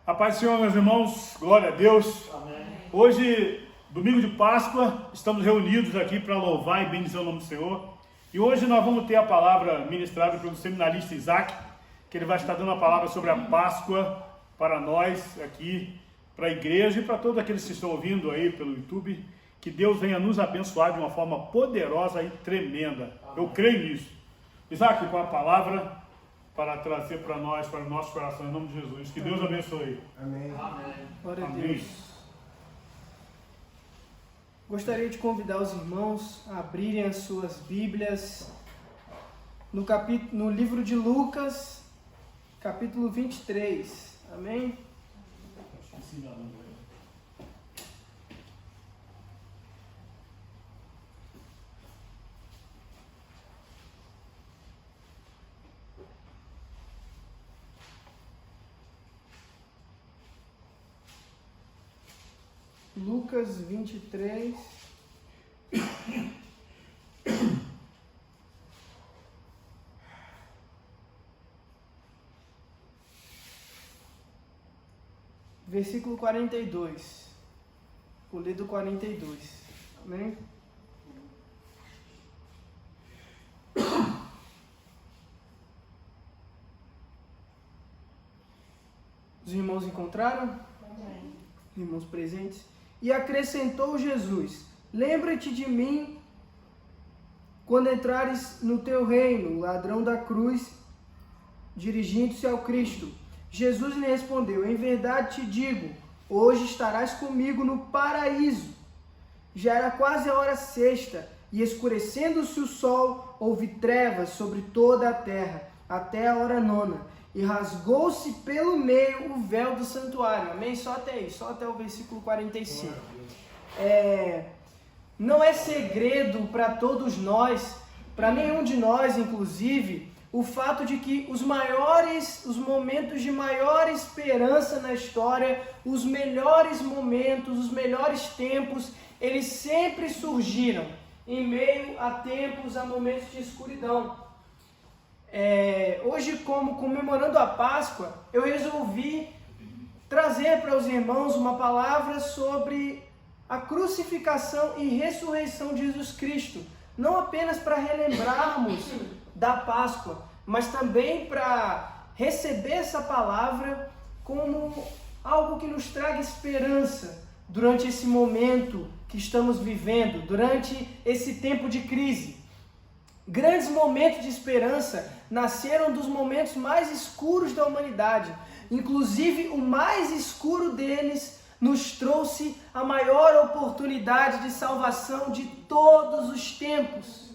A paz do Senhor, meus irmãos, glória a Deus. Amém. Hoje, domingo de Páscoa, estamos reunidos aqui para louvar e bendizer o nome do Senhor. E hoje nós vamos ter a palavra ministrada pelo seminarista Isaac, que ele vai estar dando a palavra sobre a Páscoa para nós aqui, para a igreja e para todos aqueles que estão ouvindo aí pelo YouTube. Que Deus venha nos abençoar de uma forma poderosa e tremenda. Eu creio nisso. Isaac, com a palavra para trazer para nós, para o nosso coração, em nome de Jesus. Que Deus abençoe. Amém. Amém. Glória a Amém. Deus. Gostaria de convidar os irmãos a abrirem as suas Bíblias no livro de Lucas, capítulo 23. Amém? Lucas 23. Versículo 42. Vou ler do 42. Amém? Os irmãos encontraram? Amém. Irmãos presentes. E acrescentou Jesus: lembra-te de mim quando entrares no teu reino, ladrão da cruz, dirigindo-se ao Cristo. Jesus lhe respondeu: em verdade te digo, hoje estarás comigo no paraíso. Já era quase a hora sexta, e escurecendo-se o sol, houve trevas sobre toda a terra, até a hora nona. E rasgou-se pelo meio o véu do santuário. Amém? Só até aí, só até o versículo 45. Não é segredo para todos nós, para nenhum de nós, inclusive, o fato de que os momentos de maior esperança na história, os melhores momentos, os melhores tempos, eles sempre surgiram em meio a tempos, a momentos de escuridão. Hoje, como comemorando a Páscoa, eu resolvi trazer para os irmãos uma palavra sobre a crucificação e ressurreição de Jesus Cristo, não apenas para relembrarmos da Páscoa, mas também para receber essa palavra como algo que nos traga esperança durante esse momento que estamos vivendo, durante esse tempo de crise. Grandes momentos de esperança nasceram dos momentos mais escuros da humanidade. Inclusive, o mais escuro deles nos trouxe a maior oportunidade de salvação de todos os tempos.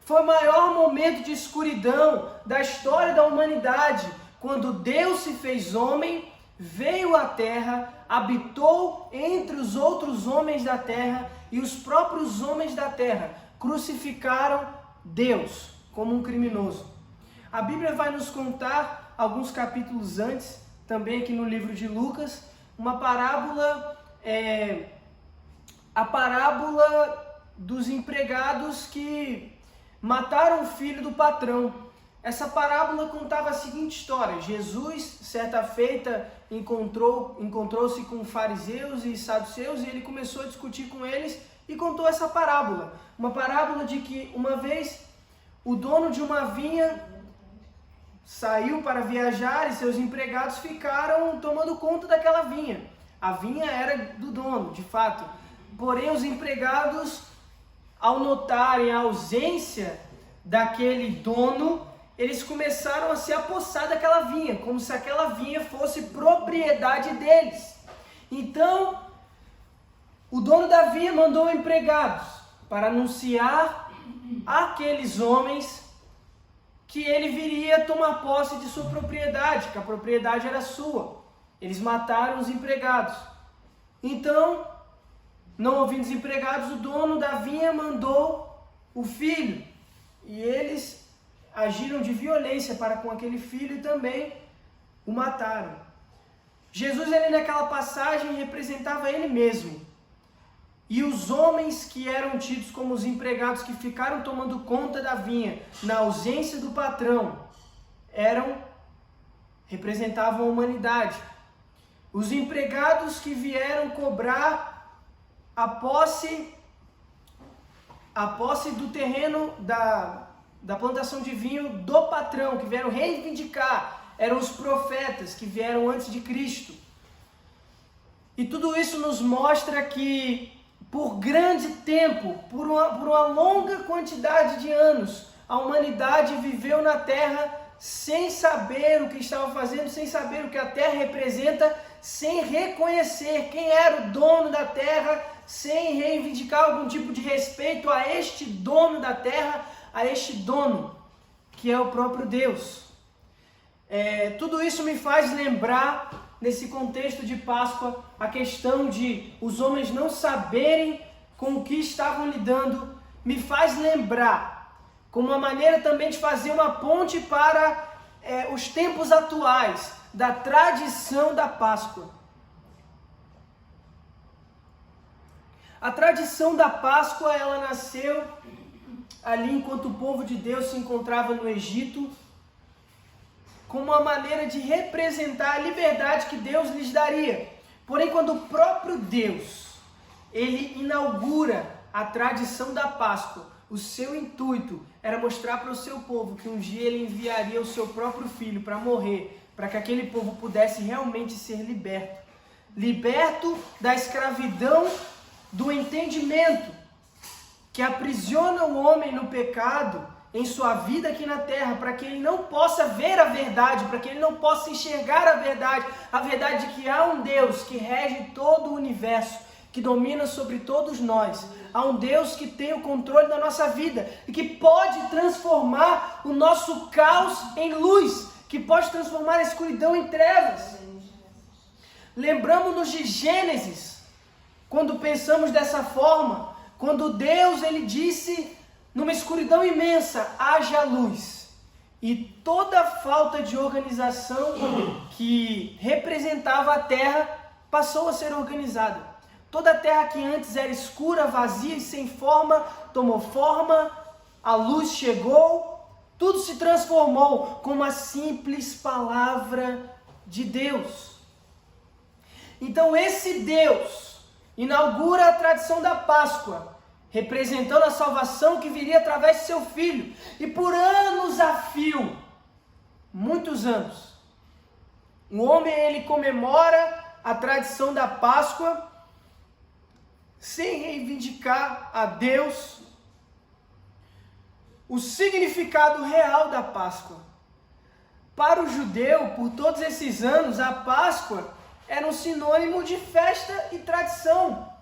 Foi o maior momento de escuridão da história da humanidade, quando Deus se fez homem, veio à terra, habitou entre os outros homens da terra, e os próprios homens da terra crucificaram Deus como um criminoso. A Bíblia vai nos contar, alguns capítulos antes, também aqui no livro de Lucas, uma parábola, a parábola dos empregados que mataram o filho do patrão. Essa parábola contava a seguinte história: Jesus, certa feita, encontrou-se com fariseus e saduceus, e ele começou a discutir com eles e contou essa parábola. Uma parábola de que uma vez o dono de uma vinha saiu para viajar e seus empregados ficaram tomando conta daquela vinha. A vinha era do dono, de fato. Porém, os empregados, ao notarem a ausência daquele dono, eles começaram a se apossar daquela vinha, como se aquela vinha fosse propriedade deles. Então, o dono da vinha mandou empregados para anunciar àqueles homens que ele viria tomar posse de sua propriedade, que a propriedade era sua. Eles mataram os empregados. Então, não ouvindo os empregados, o dono da vinha mandou o filho. E eles agiram de violência para com aquele filho e também o mataram. Jesus, ele naquela passagem, representava ele mesmo. E os homens que eram tidos como os empregados que ficaram tomando conta da vinha na ausência do patrão representavam a humanidade. Os empregados que vieram cobrar a posse do terreno da plantação de vinho do patrão, que vieram reivindicar, eram os profetas que vieram antes de Cristo. E tudo isso nos mostra que por grande tempo, por uma longa quantidade de anos, a humanidade viveu na Terra sem saber o que estava fazendo, sem saber o que a Terra representa, sem reconhecer quem era o dono da Terra, sem reivindicar algum tipo de respeito a este dono da Terra, a este dono, que é o próprio Deus. Tudo isso me faz lembrar, nesse contexto de Páscoa, a questão de os homens não saberem com o que estavam lidando, me faz lembrar, como uma maneira também de fazer uma ponte para os tempos atuais, da tradição da Páscoa. A tradição da Páscoa, ela nasceu ali enquanto o povo de Deus se encontrava no Egito, como uma maneira de representar a liberdade que Deus lhes daria. Porém, quando o próprio Deus, ele inaugura a tradição da Páscoa, o seu intuito era mostrar para o seu povo que um dia ele enviaria o seu próprio filho para morrer, para que aquele povo pudesse realmente ser liberto. Liberto da escravidão do entendimento que aprisiona o homem no pecado em sua vida aqui na terra, para que ele não possa ver a verdade, para que ele não possa enxergar a verdade de que há um Deus que rege todo o universo, que domina sobre todos nós. Há um Deus que tem o controle da nossa vida e que pode transformar o nosso caos em luz, que pode transformar a escuridão em trevas. Lembramos-nos de Gênesis, quando pensamos dessa forma, quando Deus ele disse numa escuridão imensa, haja luz. E toda falta de organização que representava a terra passou a ser organizada. Toda a terra que antes era escura, vazia e sem forma, tomou forma, a luz chegou, tudo se transformou com uma simples palavra de Deus. Então esse Deus inaugura a tradição da Páscoa, representando a salvação que viria através de seu Filho. E por anos a fio, muitos anos, o homem ele comemora a tradição da Páscoa sem reivindicar a Deus o significado real da Páscoa. Para o judeu, por todos esses anos, a Páscoa era um sinônimo de festa e tradição.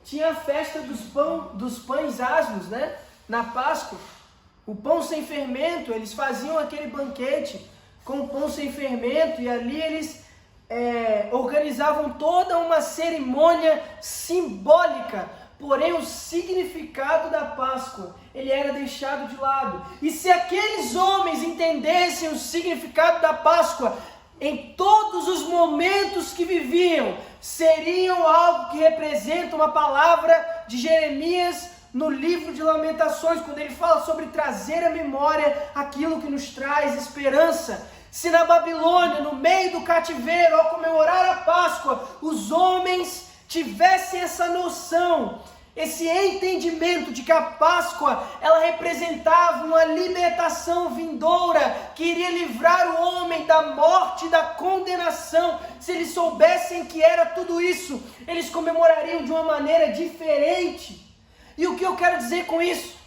Tinha a festa dos pães asmos, né? Na Páscoa. O pão sem fermento, eles faziam aquele banquete com o pão sem fermento, e ali eles organizavam toda uma cerimônia simbólica. Porém, o significado da Páscoa, ele era deixado de lado. E se aqueles homens entendessem o significado da Páscoa, em todos os momentos que viviam, seriam algo que representa uma palavra de Jeremias no livro de Lamentações, quando ele fala sobre trazer à memória aquilo que nos traz esperança. Se na Babilônia, no meio do cativeiro, ao comemorar a Páscoa, os homens tivessem essa noção, esse entendimento de que a Páscoa, ela representava uma libertação vindoura, que iria livrar o homem da morte e da condenação, se eles soubessem que era tudo isso, eles comemorariam de uma maneira diferente. E o que eu quero dizer com isso?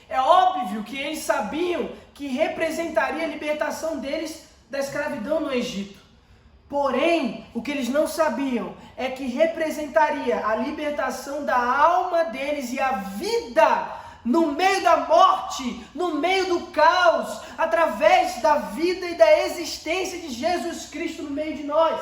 É óbvio que eles sabiam que representaria a libertação deles da escravidão no Egito. Porém, o que eles não sabiam é que representaria a libertação da alma deles e a vida no meio da morte, no meio do caos, através da vida e da existência de Jesus Cristo no meio de nós.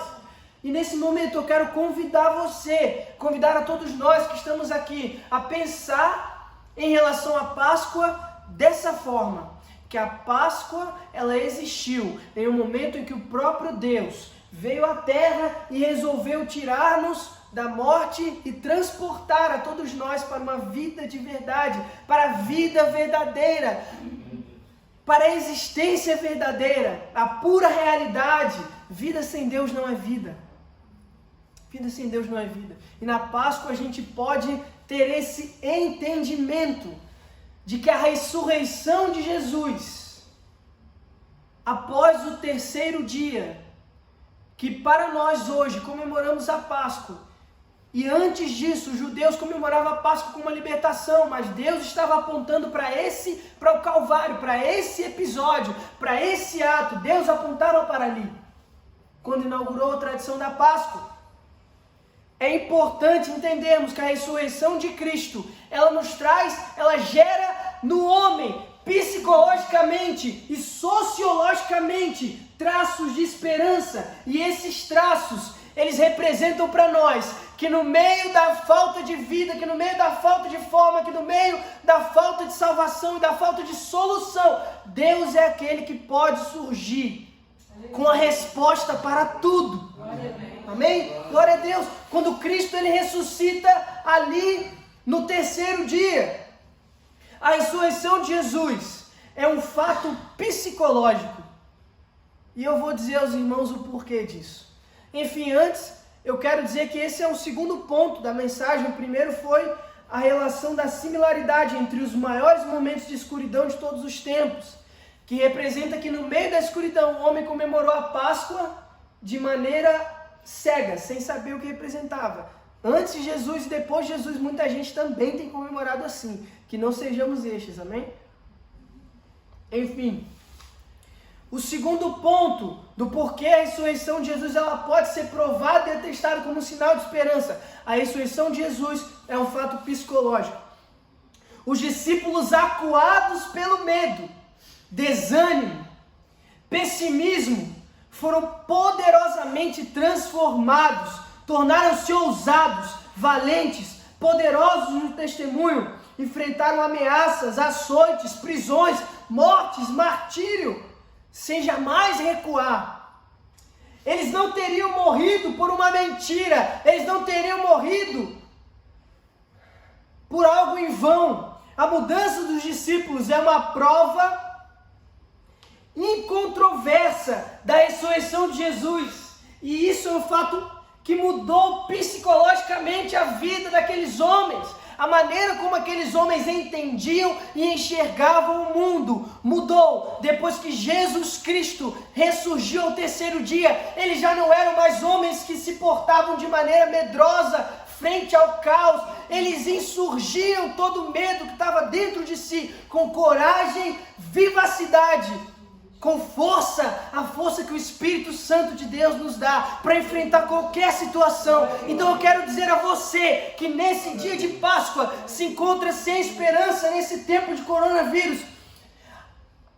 E nesse momento eu quero convidar a todos nós que estamos aqui, a pensar em relação à Páscoa dessa forma, que a Páscoa, ela existiu em um momento em que o próprio Deus veio à terra e resolveu tirar-nos da morte e transportar a todos nós para uma vida de verdade, para a vida verdadeira, para a existência verdadeira, a pura realidade vida sem Deus não é vida. Vida sem Deus não é vida. E na Páscoa a gente pode ter esse entendimento de que a ressurreição de Jesus, após o terceiro dia, que para nós hoje comemoramos a Páscoa, e antes disso os judeus comemoravam a Páscoa com uma libertação, mas Deus estava apontando para o Calvário, para esse episódio, para esse ato. Deus apontava para ali, quando inaugurou a tradição da Páscoa. É importante entendermos que a ressurreição de Cristo, ela gera no homem, psicologicamente e sociologicamente, traços de esperança. E esses traços, eles representam para nós que no meio da falta de vida, que no meio da falta de forma, que no meio da falta de salvação e da falta de solução, Deus é aquele que pode surgir com a resposta para tudo. Amém? Glória a Deus. Quando Cristo ele ressuscita ali no terceiro dia, a ressurreição de Jesus é um fato psicológico. E eu vou dizer aos irmãos o porquê disso. Enfim, antes eu quero dizer que esse é o segundo ponto da mensagem. O primeiro foi a relação da similaridade entre os maiores momentos de escuridão de todos os tempos, que representa que no meio da escuridão o homem comemorou a Páscoa de maneira cega, sem saber o que representava. Antes de Jesus e depois de Jesus, muita gente também tem comemorado assim. Que não sejamos estes, amém? Enfim, o segundo ponto do porquê a ressurreição de Jesus ela pode ser provada e atestada como um sinal de esperança. A ressurreição de Jesus é um fato psicológico. Os discípulos, acuados pelo medo, desânimo, pessimismo, foram poderosamente transformados, tornaram-se ousados, valentes, poderosos no testemunho, enfrentaram ameaças, açoites, prisões, mortes, martírio, sem jamais recuar. Eles não teriam morrido por uma mentira, eles não teriam morrido por algo em vão. A mudança dos discípulos é uma prova incontroversa da ressurreição de Jesus, e isso é um fato que mudou psicologicamente a vida daqueles homens. A maneira como aqueles homens entendiam e enxergavam o mundo mudou. Depois que Jesus Cristo ressurgiu ao terceiro dia, eles já não eram mais homens que se portavam de maneira medrosa frente ao caos. Eles insurgiam todo o medo que estava dentro de si com coragem, vivacidade, com força, a força que o Espírito Santo de Deus nos dá para enfrentar qualquer situação. Então eu quero dizer a você que nesse dia de Páscoa se encontra sem esperança, nesse tempo de coronavírus,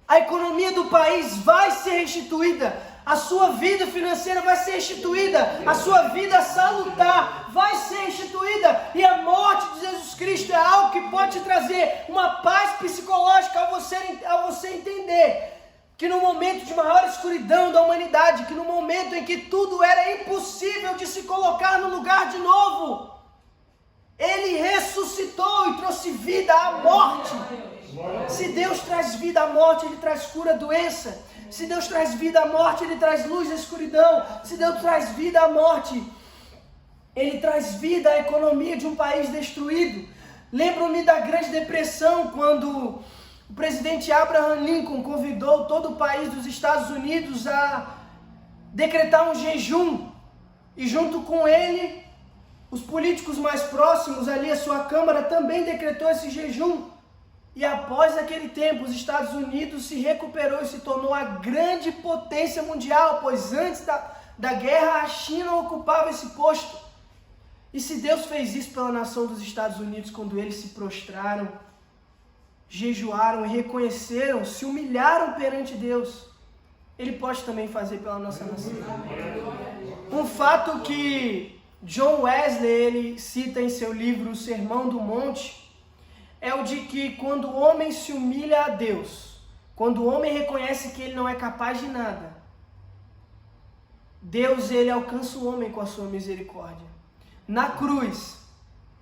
a economia do país vai ser restituída, a sua vida financeira vai ser restituída, a sua vida salutar vai ser restituída, e a morte de Jesus Cristo é algo que pode te trazer uma paz psicológica ao você entender que no momento de maior escuridão da humanidade, que no momento em que tudo era impossível de se colocar no lugar de novo, Ele ressuscitou e trouxe vida à morte. Se Deus traz vida à morte, Ele traz cura à doença. Se Deus traz vida à morte, Ele traz luz à escuridão. Se Deus traz vida à morte, Ele traz vida à economia de um país destruído. Lembro-me da Grande Depressão, quando o presidente Abraham Lincoln convidou todo o país dos Estados Unidos a decretar um jejum, e junto com ele, os políticos mais próximos ali, a sua Câmara, também decretou esse jejum. E após aquele tempo, os Estados Unidos se recuperou e se tornou a grande potência mundial, pois antes da guerra a China ocupava esse posto. E se Deus fez isso pela nação dos Estados Unidos quando eles se prostraram, jejuaram e reconheceram, se humilharam perante Deus, Ele pode também fazer pela nossa nação. Um fato que John Wesley ele cita em seu livro O Sermão do Monte é o de que quando o homem se humilha a Deus, quando o homem reconhece que ele não é capaz de nada, Deus ele alcança o homem com a sua misericórdia. Na cruz,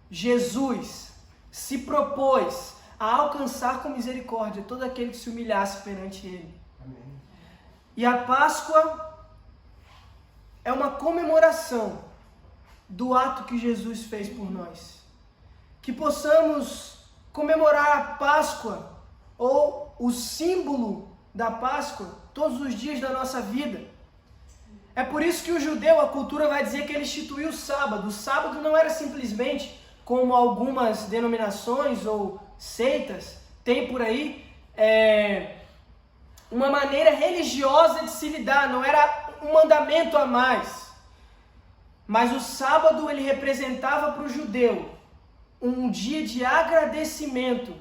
Jesus se propôs a alcançar com misericórdia todo aquele que se humilhasse perante Ele. Amém. E a Páscoa é uma comemoração do ato que Jesus fez por nós. Que possamos comemorar a Páscoa, ou o símbolo da Páscoa, todos os dias da nossa vida. É por isso que o judeu, a cultura vai dizer que ele instituiu o sábado. O sábado não era simplesmente, como algumas denominações ou seitas têm por aí, uma maneira religiosa de se lidar, não era um mandamento a mais. Mas o sábado ele representava para o judeu um dia de agradecimento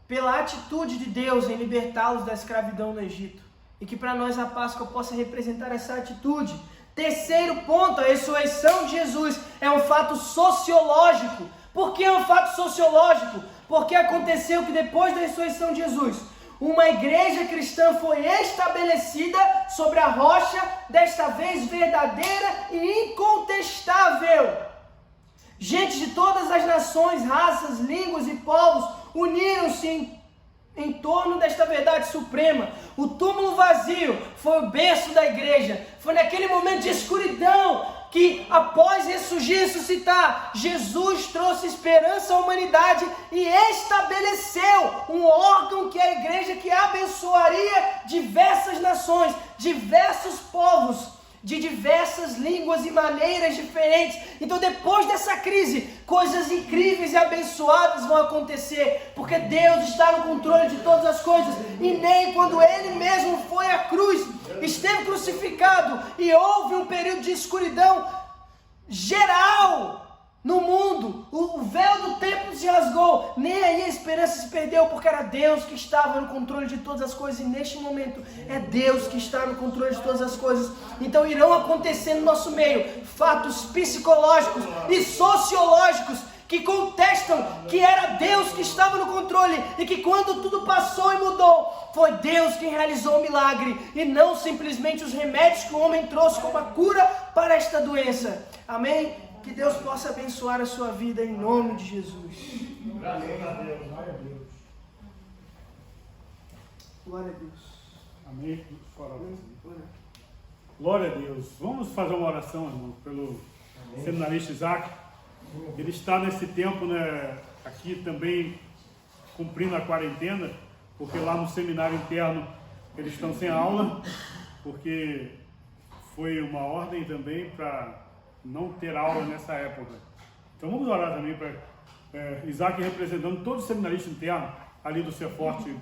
pela atitude de Deus em libertá-los da escravidão no Egito. E que para nós a Páscoa possa representar essa atitude. Terceiro ponto, a ressurreição de Jesus é um fato sociológico. Por que é um fato sociológico? Porque aconteceu que depois da ressurreição de Jesus, uma igreja cristã foi estabelecida sobre a rocha, desta vez verdadeira e incontestável. Gente de todas as nações, raças, línguas e povos uniram-se em torno desta verdade suprema. O túmulo vazio foi o berço da igreja. Foi naquele momento de escuridão que, após ressuscitar, Jesus trouxe esperança à humanidade e estabeleceu um órgão que é a igreja, que abençoaria diversas nações, diversos povos, de diversas línguas e maneiras diferentes. Então, depois dessa crise, coisas incríveis e abençoadas vão acontecer, porque Deus está no controle de todas as coisas. E nem quando Ele mesmo foi à cruz, esteve crucificado e houve um período de escuridão geral no mundo, o véu do templo se rasgou, nem aí a esperança se perdeu, porque era Deus que estava no controle de todas as coisas. E neste momento é Deus que está no controle de todas as coisas. Então irão acontecer no nosso meio fatos psicológicos e sociológicos que contestam que era Deus que estava no controle, e que quando tudo passou e mudou, foi Deus quem realizou o milagre, e não simplesmente os remédios que o homem trouxe como a cura para esta doença. Amém? Que Deus possa abençoar a sua vida em nome de Jesus. Graças a Deus, glória a Deus. Glória a Deus. Amém. Glória a Deus. Vamos fazer uma oração, irmão, pelo seminarista Isaac. Ele está nesse tempo, né, aqui também cumprindo a quarentena, porque lá no seminário interno eles estão sem aula, porque foi uma ordem também para não ter aula nessa época. Então vamos orar também para Isaac, representando todo o seminarista interno ali do Ceforte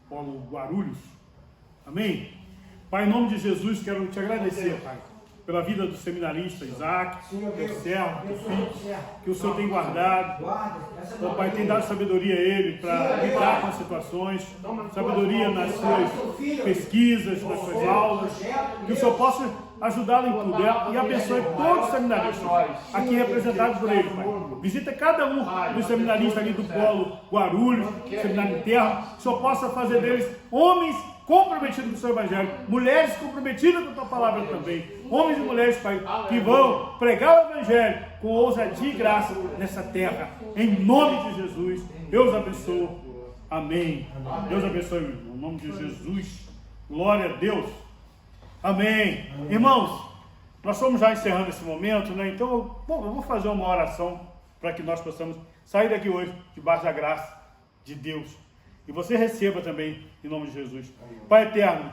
Polo Guarulhos. Amém? Pai, em nome de Jesus, quero te agradecer, Pai, pela vida do seminarista Isaac, teu servo, teu filho, que o Senhor tem guardado. O Pai, tem dado sabedoria a ele para lidar com as situações, sabedoria nas suas pesquisas, nas suas aulas, que o Senhor possa ajudá-lo em tudo e abençoe todos os seminaristas aqui representados por ele, Pai. Visita cada um dos seminaristas ali do Polo Guarulhos, seminário interno, que o Senhor possa fazer deles homens comprometidos com o seu Evangelho, mulheres comprometidas com a tua palavra também, homens e mulheres, Pai, que vão pregar o Evangelho com ousadia e graça nessa terra, em nome de Jesus. Deus abençoe. Amém. Deus abençoe, meu irmão, em nome de Jesus. Glória a Deus. Amém. Irmãos, nós estamos já encerrando esse momento, né? Então, eu vou fazer uma oração para que nós possamos sair daqui hoje debaixo da graça de Deus. E você receba também, em nome de Jesus. Pai eterno,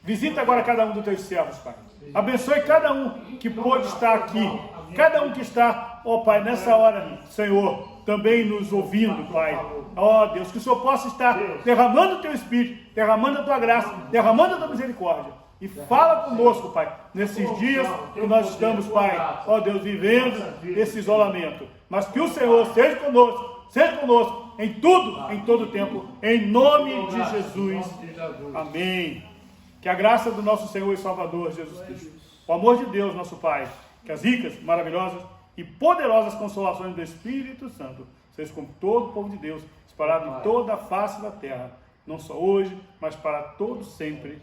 visita agora cada um dos teus servos, Pai. Abençoe cada um que pôde estar aqui. Cada um que está, ó Pai, nessa hora, Senhor, também nos ouvindo, Pai. Ó Deus, que o Senhor possa estar derramando o teu Espírito, derramando a tua graça, derramando a tua misericórdia. E fala conosco, Pai, nesses dias que nós estamos, Pai, ó Deus, vivendo esse isolamento. Mas que o Senhor seja conosco em tudo, em todo tempo, em nome de Jesus. Amém. Que a graça do nosso Senhor e Salvador Jesus Cristo, o amor de Deus, nosso Pai, que as ricas, maravilhosas e poderosas consolações do Espírito Santo sejam com todo o povo de Deus, espalhado em toda a face da terra, não só hoje, mas para todos sempre.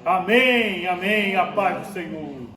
Amém, amém, a paz do Senhor.